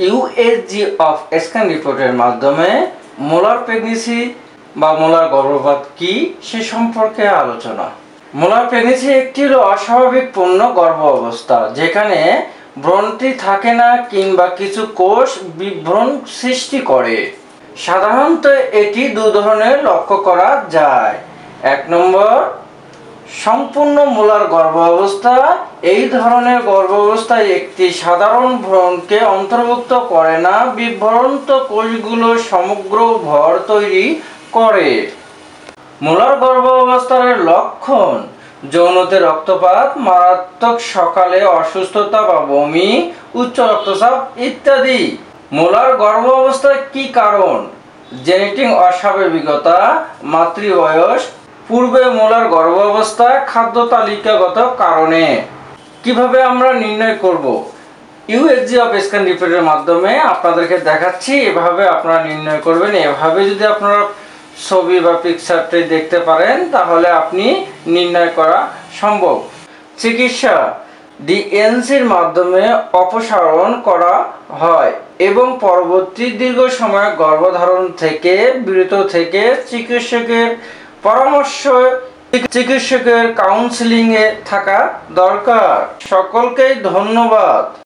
USG of scan রিপোর্টের মাধ্যমে molar pregnancy বা মোলার গর্ভপাত কি সে সম্পর্কে আলোচনা। মোলার প্রেগনেন্সি একটি অস্বাভাবিক পূর্ণ গর্ভ অবস্থা যেখানে ভ্রূণটি থাকে না কিংবা কিছু কোষ বিভ্রণ সৃষ্টি করে। সাধারণত এটি দুই ধরনের লক্ষ্য করা যায়। 1 নম্বর, সম্পূর্ণ মোলার গর্ভ অবস্থা। এই ধরনের গর্ভ অবস্থায় একটি সাধারণ ভ্রূণকে অন্তর্ভুক্ত করে না, বিভ্রান্ত কোষগুলো সমগ্র ভর তৈরি করে। মোলার গর্ভ অবস্থার লক্ষণ: যৌনতে রক্তপাত, মারাত্মক সকালে অসুস্থতা বা বমি, উচ্চ রক্তচাপ ইত্যাদি। মোলার গর্ভ অবস্থায় কি কারণ? জেনেটিক অস্বাভাবিকতা, মাতৃবয়স, পূর্বে মোলার গর্ভ অবস্থা, খাদ্য তালিকাগত কারণে। কিভাবে আমরা নির্ণয় করব? ইউএসজি অফ স্ক্যান রিপোর্টের মাধ্যমে আপনাদেরকে দেখাচ্ছি, এভাবে আপনারা নির্ণয় করবেন। এভাবে যদি আপনারা ছবি বা পিকচারটি দেখতে পারেন তাহলে আপনি নির্ণয় করা সম্ভব। চিকিৎসা: ডিএনসির মাধ্যমে অপসারণ করা হয় এবং পরবর্তী দীর্ঘ সময় গর্ভধারণ থেকে বিরত থেকে চিকিৎসকের পরামর্শ, চিকিৎসকের কাউন্সেলিংয়ে থাকা দরকার। সকলকে ধন্যবাদ।